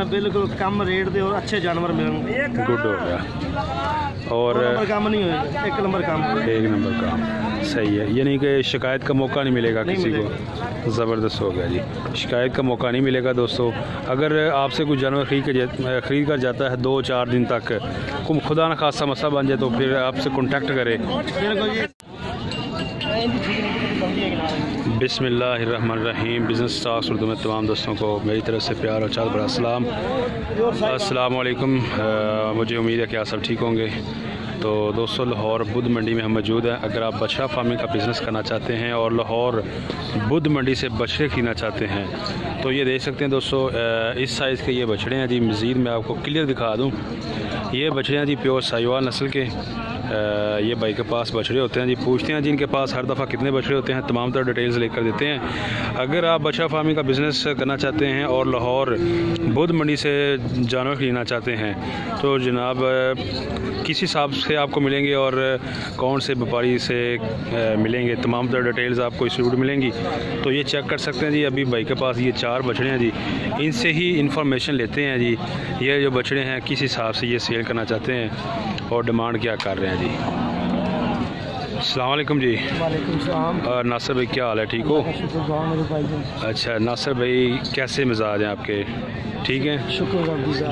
बिल्कुल कम रेट दे और अच्छे जानवर मिलेंगे। गुड हो गया। और काम नहीं होगा, एक नंबर काम। एक नंबर काम, सही है। यानी कि शिकायत का मौका नहीं मिलेगा किसी को। ज़बरदस्त हो गया जी, शिकायत का मौका नहीं मिलेगा दोस्तों। अगर आपसे कुछ जानवर खरीद कर जाता है 2-4 दिन तक, खुदा न खासा मसला बन जाए तो फिर आपसे कॉन्टेक्ट करें। बिस्मिल्लाहिर्रहमानिर्रहीम। बिज़नेस टॉक्स उर्दू में तमाम दोस्तों को मेरी तरफ से प्यार और चाल बड़ा सलाम। अस्सलाम वालेकुम। मुझे उम्मीद है कि आप सब ठीक होंगे। तो दोस्तों, लाहौर बुध मंडी में हम मौजूद हैं। अगर आप बछड़ा फार्मिंग का बिज़नेस करना चाहते हैं और लाहौर बुध मंडी से बछड़े खरीदना चाहते हैं तो ये देख सकते हैं दोस्तों, इस साइज़ के ये बछड़े हैं जी। मज़ीद मैं आपको क्लियर दिखा दूँ, ये बछड़े हैं जी प्योर साहिवाल नस्ल के। ये भाई के पास बछड़े होते हैं जी। पूछते हैं जी इनके पास हर दफ़ा कितने बछड़े होते हैं, तमाम तरह डिटेल्स लेकर देते हैं। अगर आप बछड़ा फार्मिंग का बिज़नेस करना चाहते हैं और लाहौर बुध मंडी से जानवर खरीदना चाहते हैं तो जनाब किस हिसाब से आपको मिलेंगे और कौन से व्यापारी से मिलेंगे, तमाम तरह डिटेल्स आपको इस वीडियो मिलेंगी। तो ये चेक कर सकते हैं जी। अभी भाई के पास ये 4 बछड़े हैं जी, इनसे ही इंफॉर्मेशन लेते हैं जी। ये जो बछड़े हैं किस हिसाब से ये सेल करना चाहते हैं और डिमांड क्या कर रहे हैं जी। अस्सलाम वालेकुम जी। वालेकुम सलाम। और नासिर भाई क्या हाल है, ठीक हो? अच्छा नासिर भाई, कैसे मिजाज हैं आपके? ठीक है, शुक्र।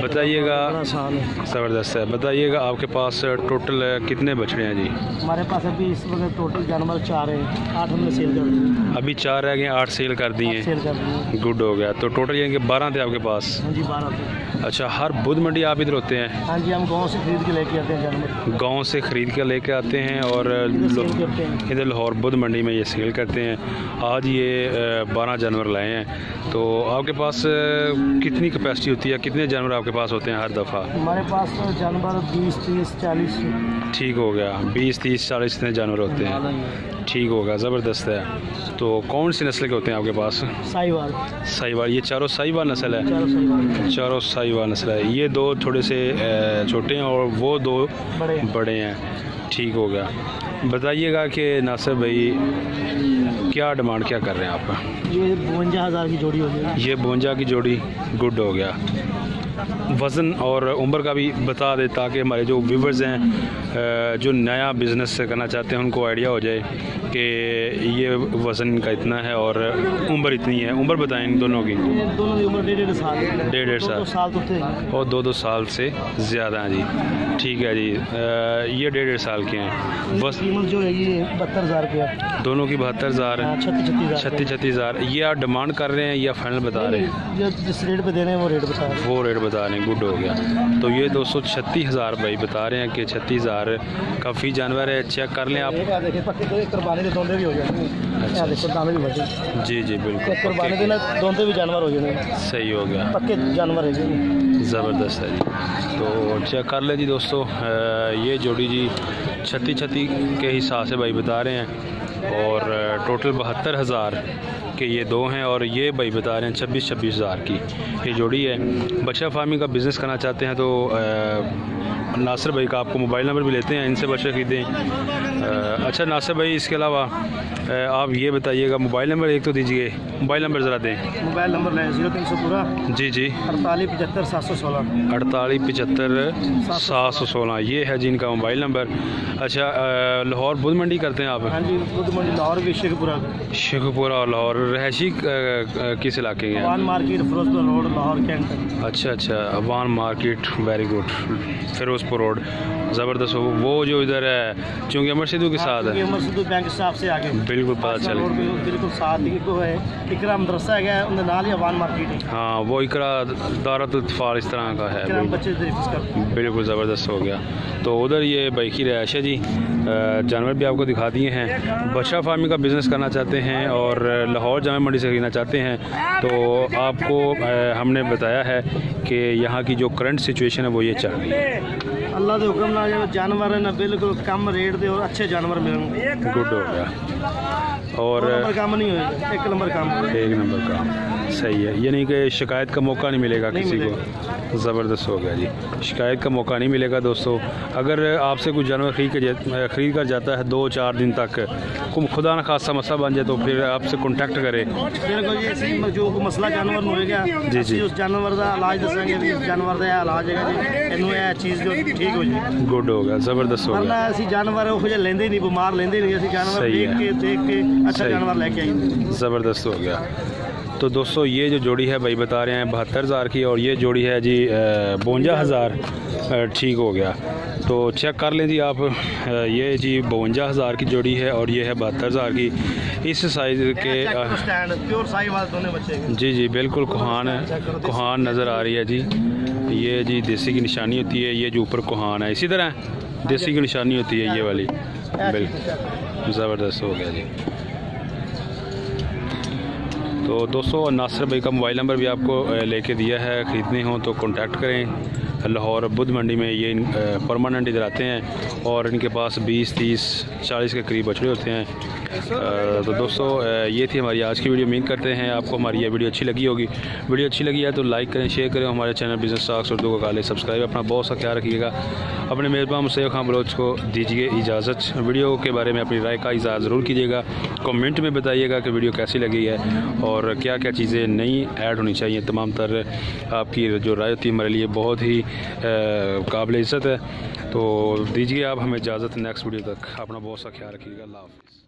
बताइएगा। ज़बरदस्त है। बताइएगा आपके पास टोटल कितने बछड़े हैं जी? हमारे पास अभी इस वक्त टोटल जानवर 4 हैं, 8 हमने सेल कर दिए। अभी 4 रह गए, 8 सेल कर दिए। गुड हो गया। तो टोटल यानी कि 12 थे आपके पास? हाँ जी, 12 थे। अच्छा, हर बुध मंडी आप इधर होते हैं? हाँ जी, हम गांव से खरीद के लेके आते हैं जानवर। गांव से खरीद के लेके आते हैं और इधर लाहौर बुध मंडी में ये सेल करते हैं। आज ये 12 जानवर लाए हैं। तो आपके पास कितनी कैपेसिटी होती है, कितने जानवर आपके पास होते हैं हर दफ़ा? हमारे पास जानवर 20, 30, 40। ठीक हो गया, 20, 30, 40 इतने जानवर होते हैं। ठीक होगा, ज़बरदस्त है। तो कौन सी नस्ल के होते हैं आपके पास? साहिवाल। साहिवाल, ये चारों साहिवाल नस्ल है? चारों साहिवाल नस्ल है। ये 2 थोड़े से छोटे हैं और वो 2 बड़े हैं। ठीक हो गया। बताइएगा कि नासिर भाई क्या डिमांड क्या कर रहे हैं आप? ये 52,000 की जोड़ी हो गई। ये 52 की जोड़ी। गुड हो गया। वज़न और उम्र का भी बता दे ताकि हमारे जो व्यूवर्स हैं जो नया बिज़नेस करना चाहते हैं उनको आइडिया हो जाए कि ये वज़न का इतना है और उम्र इतनी है। उम्र बताएं इन दोनों की। दोनों की उम्र 1.5 साल। 1.5 साल तो थे और 2-2 साल से ज़्यादा हैं जी। ठीक है जी। ये 1.5 साल के हैं। बस कीमत जो है ये 72,000 रुपया। दोनों की 72,000। 36,000। ये आप डिमांड कर रहे हैं या फाइनल बता रहे हैं? जिस रेट पे दे रहे हैं वो रेट बता रहे हैं। गुड हो गया। तो ये 236,000 भाई बता रहे हैं कि 36,000 काफ़ी जानवर है। चेक कर लें आप। जी जी बिल्कुल, भी जानवर हो जाए। सही हो गया, पक्के जानवर है। ज़बरदस्त है जी। तो चेक कर ले जी दोस्तों, ये जोड़ी जी 36 के हिसाब से भाई बता रहे हैं और टोटल 72,000 के ये 2 हैं और ये भाई बता रहे हैं 26,000 की ये जोड़ी है। बछड़ा फार्मिंग का बिज़नेस करना चाहते हैं तो नासिर भाई का आपको मोबाइल नंबर भी लेते हैं, इनसे बछड़े खरीदें। अच्छा नासिर भाई, इसके अलावा आप ये बताइएगा, मोबाइल नंबर एक तो दीजिए, मोबाइल नंबर ज़रा दें। मोबाइल नंबर है 0300 पूरा। जी जी 48 75 716। 48 75 716 ये है जी इनका मोबाइल नंबर। अच्छा, लाहौर बुध मंडी करते हैं आप? हाँ जी, बुध मंडी लाहौर भी शेखपुरा और लाहौर। रहशी किस इलाके के? Awan market, Ferozepur road, Lahore cantt. अच्छा, Awan market, very good. Ferozepur road, ज़बरदस्त। वो जो इधर है चूँकि अमर सिद्धू के साथ है, अमर सिद्धू बैंक स्टाफ से आगे बिल्कुल पता चल। बिल्कुल साथ ही को है इकरा मदरसा है, उनके नाल ही अवान मार्केट है। हाँ, वो इकरा दारुल इत्फाल इस तरह का है। बिल्कुल ज़बरदस्त हो गया। तो उधर ये भाई की रिहाइश है जी। जानवर भी आपको दिखा दिए हैं। बछड़ा फार्मिंग का बिज़नेस करना चाहते हैं और लाहौर जामा मंडी से खरीदना चाहते हैं तो आपको हमने बताया है कि यहाँ की जो करंट सिचुएशन है वो ये चल रही है। अल्लाह के हुक्म ना जानवर है ना बिल्कुल कम रेट दे और अच्छे जानवर मिलेंगे। गुड हो गया। और काम नहीं होगा, 1 नंबर काम। 1 नंबर काम, सही है। यानी कि शिकायत का मौका नहीं मिलेगा किसी को। ज़बरदस्त हो गया जी, शिकायत का मौका नहीं मिलेगा दोस्तों। अगर आपसे कोई जानवर खरीद कर जाता है 2-4 दिन तक, खुदा न खासा मसला बन जाए तो फिर आपसे कॉन्टैक्ट करे। बिल्कुल जी, जो मसला जानवर होएगा जी जी, उस जानवर का इलाज दसेंगे भी जानवर का इलाज है जी, इनू यह चीज़ जो ठीक हो जाए। गुड हो गया, ज़बरदस्त हो गया। वरना असी जानवर वो जो लेंदे नहीं, बीमार लेंदे नहीं, असी जानवर देख के अच्छा जानवर लेके आएंगे। ज़बरदस्त हो गया। तो दोस्तों ये जो जोड़ी है भाई बता रहे हैं 72,000 की, और ये जोड़ी है जी 52,000। ठीक हो गया, तो चेक कर लें जी आप। ये जी 52,000 की जोड़ी है और ये है 72,000 की। इस साइज़ के प्योर साइज वाले दोनों बच्चे। जी जी बिल्कुल, कोहान नज़र आ रही है जी। ये जी देसी की निशानी होती है, ये जो ऊपर कोहान है इसी तरह देसी की निशानी होती है ये वाली। बिल्कुल ज़बरदस्त हो गया जी। तो दोस्तों नासिर भाई का मोबाइल नंबर भी आपको लेके दिया है, ख़रीदने हो तो कांटेक्ट करें। लाहौर बुध मंडी में ये परमानेंट इधर आते हैं और इनके पास 20, 30, 40 के करीब बछड़े होते हैं। तो दोस्तों ये थी हमारी आज की वीडियो। उम्मीद करते हैं आपको हमारी ये वीडियो अच्छी लगी होगी। वीडियो अच्छी लगी है तो लाइक करें, शेयर करें। हमारे चैनल बिजनेस टॉक्स उर्दू को काले सब्सक्राइब। अपना बहुत सा ख्याल रखिएगा। अपने मेज़बान मुसैयब खान बलोच को दीजिए इजाज़त। वीडियो के बारे में अपनी राय का इज़हार ज़रूर कीजिएगा, कमेंट में बताइएगा कि वीडियो कैसी लगी है और क्या क्या चीज़ें नई ऐड होनी चाहिए। तमाम तर आपकी जो राय होती है हमारे लिए बहुत ही काबिल इज़्ज़त है। तो दीजिए आप हमें इजाज़त। नेक्स्ट वीडियो तक अपना बहुत सा ख्याल रखिएगा। अल्लाह हाफ़िज़।